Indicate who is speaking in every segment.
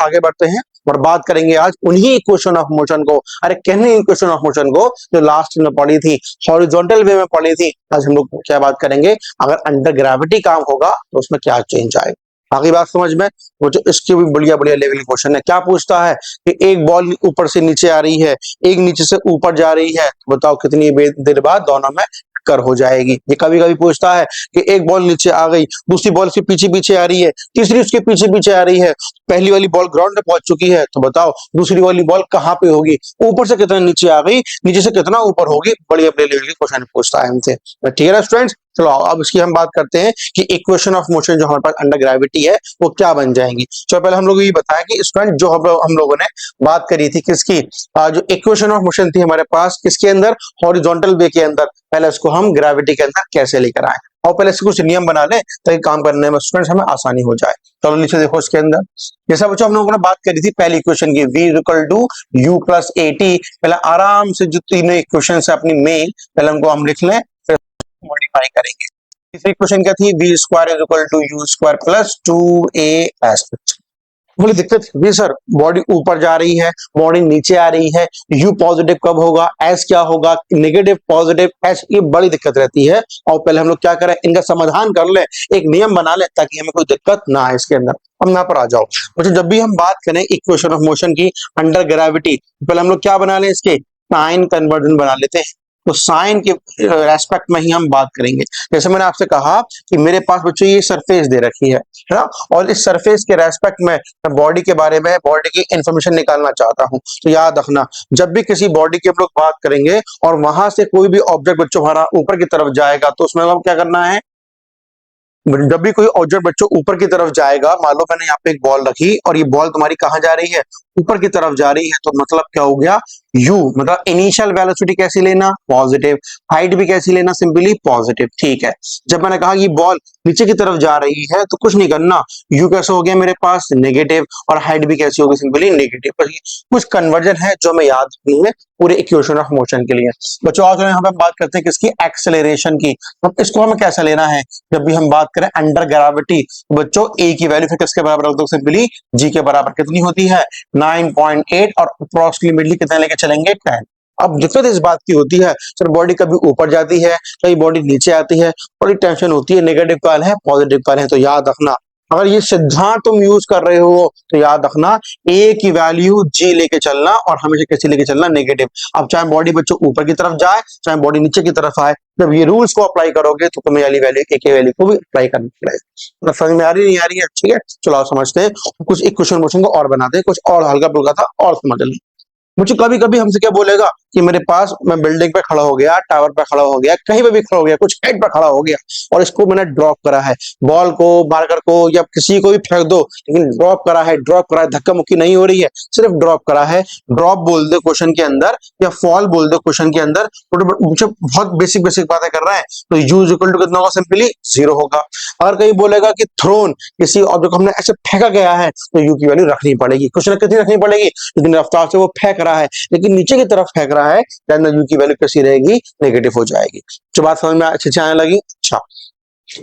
Speaker 1: आगे बढ़ते हैं और बात करेंगे आज उन्हीं इक्वेशन ऑफ मोशन को, अरे कहने इक्वेशन ऑफ मोशन को जो लास्ट में पढ़ी थी, हॉरिजॉन्टल वे में पढ़ी थी। आज हम लोग क्या बात करेंगे, अगर अंडर ग्रेविटी काम होगा तो उसमें क्या चेंज आएगा। बाकी बात समझ में, वो जो इसके भी बढ़िया बढ़िया लेवल के क्वेश्चन है। क्या पूछता है कि एक बॉल ऊपर से नीचे आ रही है, एक नीचे से ऊपर जा रही है, तो बताओ कितनी देर बाद दोनों में कर हो जाएगी। ये कभी कभी पूछता है कि एक बॉल नीचे आ गई, दूसरी बॉल उसके पीछे पीछे आ रही है, तीसरी उसके पीछे पीछे आ रही है, पहली वाली बॉल ग्राउंड में पहुंच चुकी है, तो बताओ दूसरी वाली बॉल कहाँ पे होगी, ऊपर से कितना नीचे आ गई, नीचे से कितना ऊपर होगी। बड़ी बड़े लेवल के क्वेश्चन पूछता है हमसे। ठीक है ना स्टूडेंट्स, चलो अब इसकी हम बात करते हैं कि इक्वेशन ऑफ मोशन जो हमारे पास अंडर ग्रेविटी है वो क्या बन जाएंगी। चलो पहले हम लोग ये बताया कि स्टूडेंट जो हम लोगों ने बात करी थी किसकी, जो इक्वेशन ऑफ मोशन थी हमारे पास किसके अंदर, हॉरिजॉन्टल वे के अंदर, पहले इसको हम ग्रेविटी के अंदर कैसे लेकर आए और पहले इसके कुछ नियम बना ले ताकि काम करने में स्टूडेंट्स हमें आसानी हो जाए। चलो नीचे देखो इसके अंदर, जैसा बच्चों हम लोगों ने बात करी थी पहली इक्वेशन की, v equal to u plus a t. पहले आराम से जो तीनों इक्वेशन है अपनी मेन, पहले उनको हम लिख लें फिर मॉडिफाई करेंगे। तीसरी इक्वेशन क्या थी, v square is equal to u square plus 2a। बोले दिक्कत भी सर, बॉडी ऊपर जा रही है, बॉडी नीचे आ रही है, u पॉजिटिव कब होगा, s क्या होगा, नेगेटिव पॉजिटिव s, ये बड़ी दिक्कत रहती है। और पहले हम लोग क्या करें, इनका समाधान कर ले, एक नियम बना ले ताकि हमें कोई दिक्कत ना आए इसके अंदर। हम यहाँ पर आ जाओ बच्चों, जब भी हम बात करें इक्वेशन ऑफ मोशन की अंडर ग्रेविटी, पहले हम लोग क्या बना ले, इसके साइन कन्वर्जन बना लेते हैं। तो साइन के रेस्पेक्ट में ही हम बात करेंगे। जैसे मैंने आपसे कहा कि मेरे पास बच्चों ये सरफेस दे रखी है ना, और इस सरफेस के रेस्पेक्ट में मैं बॉडी के बारे में, बॉडी की इंफॉर्मेशन निकालना चाहता हूं। तो याद रखना, जब भी किसी बॉडी की हम लोग बात करेंगे और वहां से कोई भी ऑब्जेक्ट बच्चों हमारा ऊपर की तरफ जाएगा, तो उसमें हम क्या करना है, जब भी कोई ऑब्जेक्ट बच्चों ऊपर की तरफ जाएगा, मान लो मैंने यहाँ पे एक बॉल रखी और ये बॉल तुम्हारी कहाँ जा रही है, ऊपर की तरफ जा रही है, तो मतलब क्या हो गया, u मतलब इनिशियल वेलोसिटी कैसी लेना, पॉजिटिव, हाइट भी कैसी लेना, सिंपली पॉजिटिव। ठीक है, जब मैंने कहा कि बॉल नीचे की तरफ जा रही है तो कुछ नहीं करना, u कैसे हो गया मेरे पास, नेगेटिव, और हाइट भी कैसी होगी, सिंपली नेगेटिव। कुछ कन्वर्जन है जो मैं याद रखनी है पूरे इक्वेशन ऑफ मोशन के लिए। बच्चों आज यहाँ पे बात करते हैं किसकी, एक्सेलरेशन की। अब इसको हमें कैसे लेना है, जब भी हम बात करें अंडर ग्रेविटी, बच्चों a की वैल्यू फिर किसके बराबर रख दो, सिंपली g के बराबर। कितनी होती है, 9.8, और अप्रोक्सीमेटली कितने लेके चलेंगे, 10। अब दिक्कत इस बात की होती है सर, बॉडी कभी ऊपर जाती है, कभी बॉडी नीचे आती है, बड़ी टेंशन होती है, नेगेटिव कॉल है, पॉजिटिव कॉल है। तो याद रखना, अगर ये सिद्धांत तुम यूज कर रहे हो तो याद रखना a की वैल्यू g लेके चलना, और हमेशा कैसे लेके चलना, नेगेटिव। अब चाहे बॉडी बच्चों ऊपर की तरफ जाए, चाहे बॉडी नीचे की तरफ आए, जब ये रूल्स को अप्लाई करोगे तो तुम्हें वाली वैल्यू a की वैल्यू को भी अप्लाई करना पड़ेगा। तो समझ में आ रही नहीं आ रही है, ठीक है। चलो आप समझते हैं, कुछ इक्वेशन मोशन को और बनाते हैं, कुछ और हल्का फुल्का था और समझ लें। मुझे कभी कभी हमसे क्या बोलेगा कि मेरे पास, मैं बिल्डिंग पे खड़ा हो गया, टावर पे खड़ा हो गया, कहीं पे भी खड़ा हो गया, कुछ हाइट पे खड़ा हो गया, और इसको मैंने ड्रॉप करा है, बॉल को, मार्कर को, या किसी को भी फेंक दो, लेकिन ड्रॉप करा है, धक्का मुक्की नहीं हो रही है, सिर्फ ड्रॉप करा है। ड्रॉप बोल दो क्वेश्चन के अंदर, या फॉल बोल दो क्वेश्चन के अंदर, मुझे बहुत बेसिक बेसिक बातें कर रहा है, तो u इक्वल टू कितना होगा, सिंपली 0 होगा। अगर कहीं बोलेगा कि थ्रोन, किसी ऑब्जेक्ट को हमने ऐसे फेंका गया है, तो u की वैल्यू रखनी पड़ेगी। क्वेश्चन कितनी रखनी पड़ेगी, लेकिन रफ्तार से वो फेंक रहा है, लेकिन नीचे की तरफ फेंक रहा है, u की वैल्यू कैसी रहेगी, नेगेटिव हो जाएगी। जो बात समझ में अच्छे से आने लगी। अच्छा,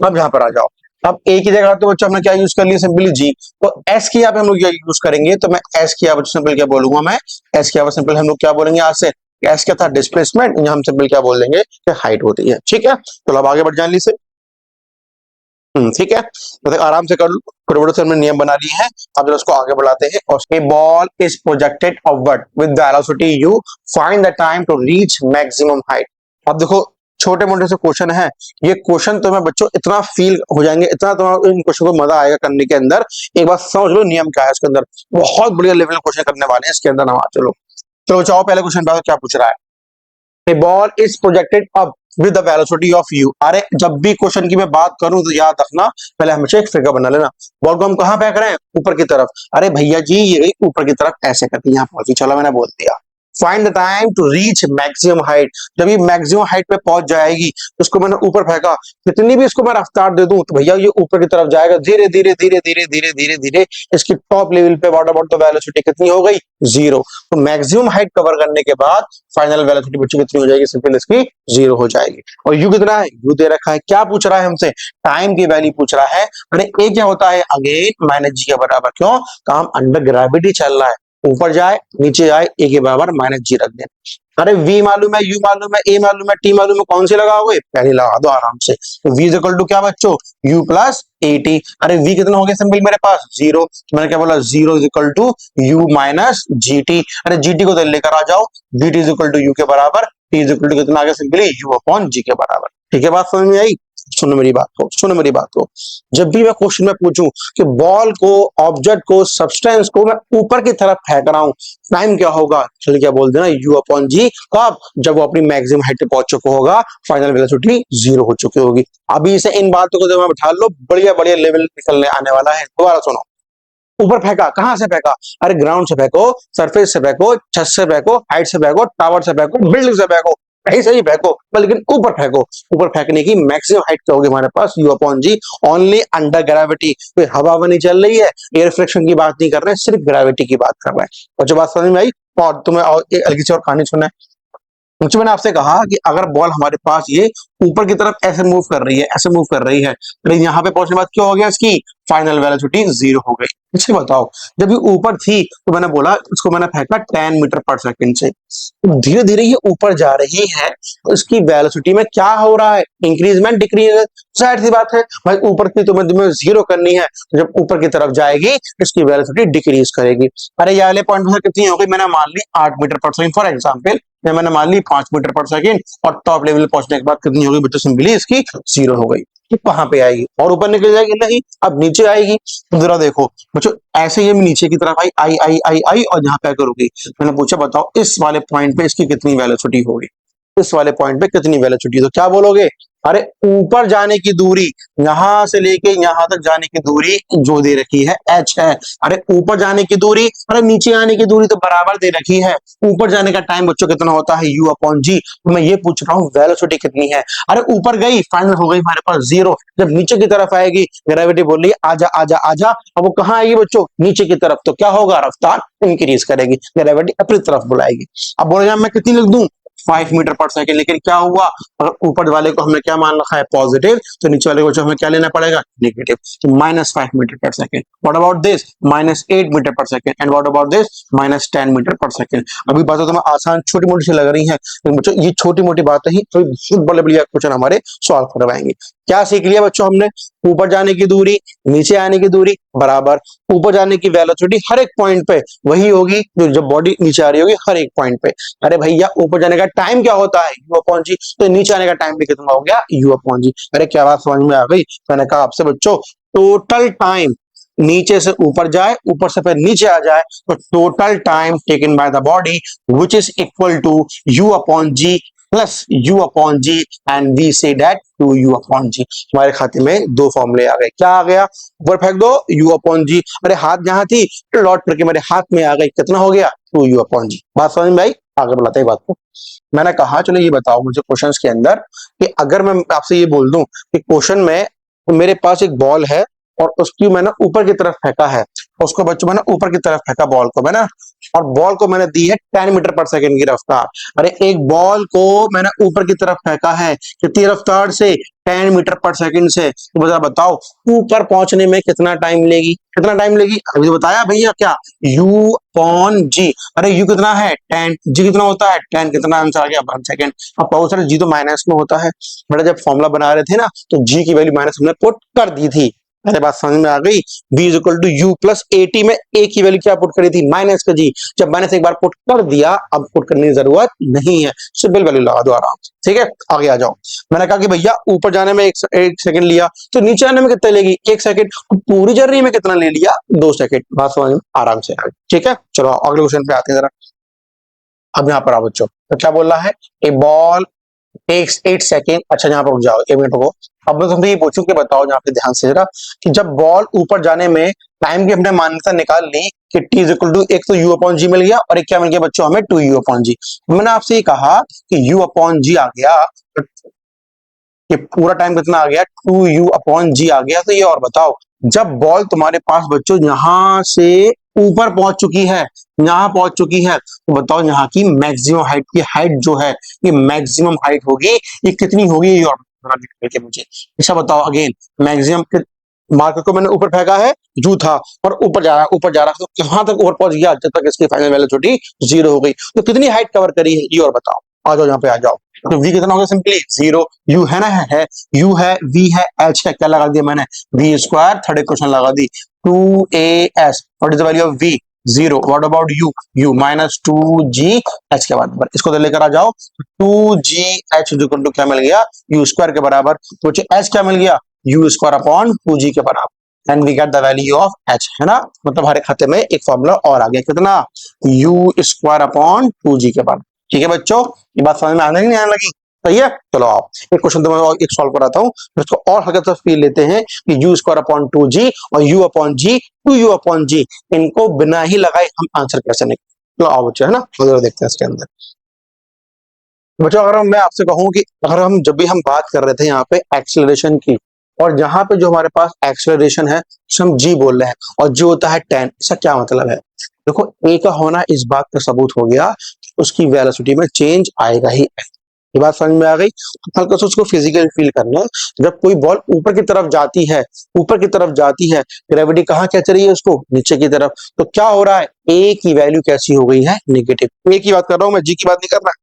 Speaker 1: अब यहाँ पर आ जाओ। अब a की जगह तो बच्चों हमने क्या यूज कर लिया, सिंपली g। तो s की यहाँ पे हम लोग क्या यूज करेंगे, तो मैं s की यहाँ सिंपल क्या बोलूंगा, मैं s की यहाँ सिंपल हम लोग क्या बोलेंगे, आज से s क्या था, डिस्प्लेसमेंट, यहाँ हम सिंपल क्या बोल देंगे कि हाइट होती है। ठीक है, तो अब आगे बढ़ जाए ली से। ठीक है, तो आराम से कर लो, थोड़े से हमने नियम बना लिए हैं। अब जब उसको आगे बढ़ाते हैं, और a ball is projected upward with the velocity u, find the time to reach maximum height. अब देखो छोटे मोटे से क्वेश्चन है, ये क्वेश्चन तुम्हें बच्चों इतना फील हो जाएंगे, इतना तुम्हें इन क्वेश्चन को मजा आएगा करने के अंदर। एक बार समझ लो नियम क्या है इसके अंदर, बहुत बढ़िया लेवल क्वेश्चन करने वाले हैं इसके अंदर। चलो चलो चाहो पहले क्वेश्चन क्या पूछ रहा है, A ball is projected up with the velocity of u। अरे जब भी क्वेश्चन की मैं बात करूं तो याद रखना, पहले हमेशा एक फिगर बना लेना। बॉल को हम कहां फेंक रहे हैं, ऊपर की तरफ। अरे भैया जी ये ऊपर की तरफ ऐसे करके यहाँ पहुंची, चलो मैंने बोल दिया। Find the time to reach maximum height. जब ये मैक्सिमम हाइट पे पहुंच जाएगी, उसको मैंने ऊपर फेंका, कितनी भी इसको मैं रफ्तार दे दूं तो भैया ये ऊपर की तरफ जाएगा धीरे धीरे धीरे धीरे धीरे धीरे धीरे। इसकी टॉप लेवल पे व्हाट अबाउट द वेलोसिटी कितनी हो गई, 0। तो मैक्सिमम हाइट कवर करने के बाद फाइनल वेलोसिटी बच्चों कितनी हो जाएगी, सिंपल इसकी 0 हो जाएगी। और यू कितना है, यू दे रखा है। क्या पूछ रहा है हमसे, टाइम की वैल्यू पूछ रहा है। अरे ए क्या होता है, अगेन माइनस जी के बराबर। क्यों, काम अंडर ग्रेविटी चल रहा है, ऊपर जाए नीचे जाए ए के बराबर माइनस जी रख देना। अरे v मालूम है, u मालूम है, a मालूम है, t मालूम है, कौन सी लगाओगे, पहले लगा दो आराम से। तो v इज इक्वल टू क्या बच्चों, u प्लस at। अरे v कितना हो गया सिंपल मेरे पास 0, मैंने क्या बोला 0 is equal to u minus gt। अरे gt को तो लेकर आ जाओ, gt is equal to u के बराबर, t इज इक्वल टू कितना आ गया सिंपली u अपॉन g के बराबर। ठीक है, बात समझ में आई। सुनो मेरी बात को, सुनो मेरी बात को। जब भी मैं क्वेश्चन में पूछूं कि बॉल को, ऑब्जेक्ट को, सब्सटेंस को मैं ऊपर की तरफ फेंक रहा हूं, टाइम क्या होगा, चलिए क्या बोल देना u अपॉन जी। कब, जब वो अपनी मैक्सिमम हाइट पे पहुंच चुका होगा, फाइनल वेलोसिटी 0 हो चुकी होगी। अभी से इन बातों को जब मैं बैठा लो, बढ़िया बढ़िया लेवल निकलने आने वाला है। दोबारा सुनो, ऊपर फेंका, कहां से फेंका, अरे ग्राउंड से फेंको, सरफेस से फेंको, छत से फेंको, हाइट से फेंको, टावर से फेंको, बिल्डिंग से फेंको, कहीं से ही फेंको, लेकिन ऊपर फेंको। ऊपर फेंकने की मैक्सिमम हाइट क्या होगी हमारे पास, u upon g, only under gravity. कोई हवा नहीं चल रही है, एयर फ्रिक्शन की बात नहीं कर रहे हैं, सिर्फ ग्रेविटी की बात कर रहे हैं। और जो बात समझ में आई, और तुम्हें और एक हल्की सी और कहानी सुना है। मुझे मैंने आपसे कहा कि अगर बॉल हमारे पास ये ऊपर की तरफ ऐसे मूव कर रही है, ऐसे मूव कर रही है, लेकिन यहाँ पे पहुंचने के बाद क्या हो गया, इसकी फाइनल वेलोसिटी 0 हो गई। मुझे बताओ, जब ये ऊपर थी तो मैंने बोला इसको मैंने फेंका 10 मीटर पर सेकंड से, धीरे धीरे ये ऊपर जा रही है, तो इसकी वेलोसिटी में क्या हो रहा है, इंक्रीजमेंट डिक्रीज। जाहिर सी बात है भाई, ऊपर की तुम्हें 0 करनी है, तो जब ऊपर की तरफ जाएगी इसकी वेलोसिटी डिक्रीज करेगी। अरे ये वाले पॉइंट पर कितनी हो गई, मैंने मान ली 8 metre per second for example, या मैंने मान ली 5 मीटर पर सेकंड, और टॉप लेवल पहुंचने के बाद कितनी होगी बच्चों, सिंपली इसकी 0 हो गई। तो कहां पे आएगी, और ऊपर निकल जाएगी, नहीं अब नीचे आएगी। तो जरा देखो बच्चों, ऐसे ही नीचे की तरफ आई आई आई आई आई और यहाँ पे रुकी। मैंने पूछा बताओ इस वाले पॉइंट पे इसकी कितनी वेलोसिटी होगी, इस वाले पॉइंट पे कितनी वेलोसिटी, तो क्या बोलोगे, अरे ऊपर जाने की दूरी, यहां से लेके यहां तक जाने की दूरी जो दे रखी है h है। अरे ऊपर जाने की दूरी, अरे नीचे आने की दूरी तो बराबर दे रखी है। ऊपर जाने का टाइम बच्चों कितना होता है, u अपॉन जी। तो मैं ये पूछ रहा हूँ वेलोसिटी कितनी है। अरे ऊपर गई, फाइनल हो गई हमारे पास 0। जब नीचे की तरफ आएगी, ग्रेविटी बोल रही है आजा आजा आजा, अब वो कहाँ आएगी बच्चों, नीचे की तरफ, तो क्या होगा, रफ्तार इंक्रीज करेगी, ग्रेविटी अपनी तरफ बुलाएगी। अब बोले मैं कितनी लिख दूं, 5 मीटर पर सेकंड। लेकिन क्या हुआ, अगर ऊपर वाले को हमने क्या मान रखा है, पॉजिटिव, तो नीचे वाले को हमें क्या लेना पड़ेगा, नेगेटिव। तो -5 metre per second. What about this, -8 metre per second, and what about this, -10 metre per second. अभी बातें तुम्हें आसान छोटी मोटी सी लग रही हैं, लेकिन बच्चों ये छोटी मोटी बातें ही तो बहुत बड़े बढ़िया क्वेश्चन हमारे सॉल्व करवाएंगे। क्या सीख लिया बच्चों हमने, ऊपर जाने की दूरी, नीचे आने की दूरी बराबर, ऊपर जाने की वेलोसिटी हर एक पॉइंट पे वही होगी जो जब बॉडी नीचे आ रही होगी हर एक पॉइंट पे। अरे भैया ऊपर जाने का टाइम क्या होता है, u अपॉन जी, तो नीचे आने का टाइम भी कितना हो गया, u अपॉन जी। अरे क्या बात समझ में आ गई, मैंने कहा आपसे बच्चों टोटल टाइम नीचे से ऊपर जाए, ऊपर से फिर नीचे आ जाए, तो total time taken by the body which is equal to u upon g plus u upon g, and we say that 2u upon g. हमारे खाते में दो फॉर्मूले आ गए। क्या आ गया, ऊपर फेंक दो u अपॉन जी, अरे हाथ जहां थी लौट करके मेरे हाथ में आ गई, कितना हो गया 2u अपॉन जी। बात समझ में आई, आगे बढ़ाते हैं बात को। मैंने कहा चलो ये बताओ मुझे क्वेश्चंस के अंदर कि अगर मैं आपसे ये बोल दूं कि क्वेश्चन में मेरे पास एक बॉल है और उसकी मैंने ऊपर की तरफ फेंका है, उसको बच्चों मैंने ऊपर की तरफ फेंका बॉल को मैंने, और बॉल को मैंने दी है 10 मीटर पर सेकंड की रफ्तार। अरे एक बॉल को मैंने ऊपर की तरफ फेंका है कितनी रफ्तार से, 10 मीटर पर सेकंड से। तो बता बताओ ऊपर पहुंचने में कितना टाइम लेगी, कितना टाइम लेगी, अभी तो बताया भैया क्या, u अपॉन जी। अरे u कितना है 10, g कितना होता है 10, कितना आंसर आ गया 1 सेकंड। अब बहुत सारे g तो माइनस में होता है, बड़ा जब फॉर्मूला बना रहे थे ना तो g की वैल्यू माइनस हमने पुट कर दी थी। पहले बात समझ में आ गई, b is equal to u plus at में a की वैल्यू क्या पुट करी थी, माइनस का g। जब माइनस एक बार पुट कर दिया अब पुट करने की जरूरत नहीं है, सिंपल वैल्यू लगा दो आराम से। ठीक है, आगे आ जाओ। मैंने कहा कि भैया ऊपर जाने में एक सेकंड लिया, तो नीचे आने में कितना लेगी 1 सेकंड, पूरी जर्नी में कितना ले लिया 2 सेकंड। बात समझ में आराम से आ गई। ठीक है, चलो अगले क्वेश्चन पे आते हैं जरा। अब यहाँ पर आओ बच्चों, तो क्या बोल रहा है, ए बॉल टेक्स 8 सेकंड। अच्छा यहाँ पर रुक जाओ 1 मिनट रुको। अब मैं तुमसे ये पूछूं कि बताओ यहाँ पे ध्यान से जरा कि जब बॉल ऊपर जाने में टाइम की हमने मान्यता निकाल ली कि t इज इक्वल टू एक तो u अपॉन जी मिल गया और एक क्या मिल गया बच्चों हमें 2u अपॉन जी। मैंने आपसे ये कहा कि u अपॉन जी आ गया, ये पूरा टाइम कितना आ गया 2u अपॉन जी आ गया। तो ये और बताओ, जब बॉल तुम्हारे पास बच्चों यहां से ऊपर पहुंच चुकी है, यहां पहुंच चुकी है, तो बताओ यहाँ की मैक्सिमम हाइट की हाइट जो है, ये मैक्सिमम हाइट होगी, ये कितनी होगी, ये और बता दीजिए मुझे। अच्छा बताओ अगेन, मैक्सिमम मार्कर को मैंने ऊपर फेंका है, यू था और ऊपर जा रहा है, ऊपर जा रहा है, तो कहां तक ऊपर पहुंच गया, जब तक इसकी फाइनल वैल्यू छोटी 0 हो गई। तो कितनी हाइट कवर करी है ये और बताओ। आ जाओ यहाँ पे आ जाओ। तो v कितना होगा, सिंपली 0, u है ना, है u है, v है, h है, क्या लगा दिया मैंने, v स्क्वायर, थर्ड इक्वेशन लगा दी 2as, what is the value of v 0, what about u, u minus 2gh के बाद इसको तो लेकर आ जाओ, 2gh इक्वल टू क्या मिल गया, u स्क्वायर के बराबर, तो h क्या मिल गया, u स्क्वायर अपॉन 2g के बराबर, and we get the value of h, है ना। मतलब हमारे खाते में एक फॉर्मूला और आ गया, कितना, u स्क्वायर अपॉन 2g के बराबर। ठीक है बच्चों, ये बात समझ में आने नहीं आने लगी, सही है। चलो आओ एक क्वेश्चन तो मैं और एक सॉल्व कराता हूँ, इसको और हल्का सा फील लेते हैं कि u स्क्वायर अपॉन 2g और u अपॉन जी, 2u अपॉन जी, इनको बिना ही लगाए हम आंसर कैसे निकालें। चलो आओ बच्चों, है ना, जरा देखते हैं इसके अंदर। बच्चों अगर मैं आपसे कहूँ कि अगर हम जब भी हम बात कर रहे थे यहाँ पे एक्सेलरेशन की, और यहाँ पे जो हमारे पास एक्सेलरेशन है हम जी बोल रहे हैं, और जो होता है 10, इसका क्या मतलब है। देखो ए का होना इस बात का सबूत हो गया, उसकी वेलोसिटी में चेंज आएगा ही। ये बात समझ में आ गई। तो हल्का सा उसको फिजिकल फील करना, जब कोई बॉल ऊपर की तरफ जाती है, ऊपर की तरफ जाती है, ग्रेविटी कहाँ खींच रही है उसको, नीचे की तरफ, तो क्या हो रहा है, ए की वैल्यू कैसी हो गई है, नेगेटिव। ए की बात कर रहा हूं मैं, जी की बात नहीं कर रहा।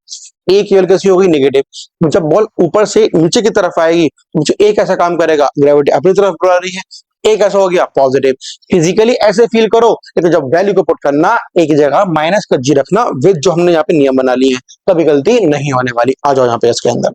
Speaker 1: ए की वैल्यू कैसी हो गई, नेगेटिव। जब बॉल ऊपर से नीचे की तरफ आएगी तो ए कैसा काम करेगा, ग्रेविटी अपनी तरफ बुला रही है, ए कैसा हो गया, पॉजिटिव। फिजिकली ऐसे फील करो, लेकिन जब वैल्यू को पुट करना, एक जगह माइनस का जी रखना, विद जो हमने यहाँ पे नियम बना लिए हैं, कभी गलती नहीं होने वाली। आ जाओ यहाँ पे इसके अंदर।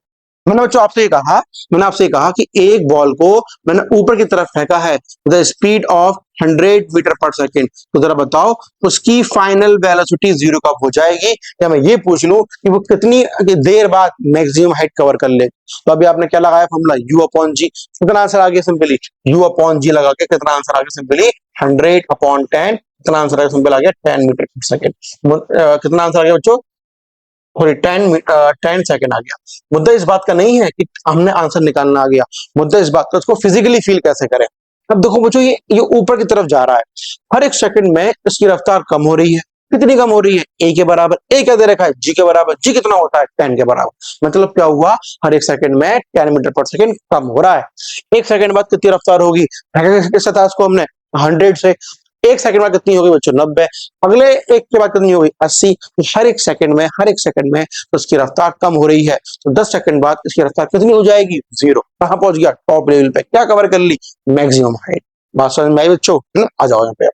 Speaker 1: मैंने बच्चों आपसे ये कहा, मैंने आपसे कहा कि एक बॉल को मैंने ऊपर की तरफ फेंका है विद स्पीड ऑफ 100 मीटर पर सेकेंड, तो जरा बताओ उसकी फाइनल वेलोसिटी 0 कब हो जाएगी, या मैं ये पूछ लूं कि वो कितनी देर बाद मैक्सिमम हाइट कवर कर ले। तो अभी आपने क्या लगाया फॉर्मूला, u अपॉन जी, कितना आंसर आ गया, सिंपली u अपॉन जी लगा के कितना आंसर आ गया, सिंपली 100 अपॉन 10, कितना आंसर आ गया, सिंपल आ गया 10 मीटर पर सेकेंड। कितना आंसर आ गया बच्चों, सॉरी 10 सेकंड आ गया। मुद्दा इस बात का नहीं है कि हमने आंसर निकालना आ गया, मुद्दा इस बात का उसको फिजिकली फील कैसे करें। अब देखो बच्चों, ये ऊपर की तरफ जा रहा है, हर एक सेकंड में इसकी रफ्तार कम हो रही है, कितनी कम हो रही है, ए के बराबर। ए क्या दे रखा है, जी के बराबर। जी कितना होता है, 10 के बराबर। मतलब क्या हुआ, हर एक सेकंड में 10 मीटर पर सेकंड कम हो रहा है। एक सेकंड बाद कितनी रफ्तार होगी, किससे था इसको हमने 100 से, एक सेकंड बाद कितनी होगी बच्चों, 90। अगले एक के बाद कितनी होगी, 80। तो हर एक सेकंड में, हर एक सेकंड में तो उसकी रफ्तार कम हो रही है। तो 10 सेकंड बाद इसकी रफ्तार कितनी हो जाएगी, 0। कहां पहुंच गया, टॉप लेवल पे। क्या कवर कर ली, मैक्सिमम हाइट। बात समझ में आई बच्चों, आ जाओ यहाँ पे।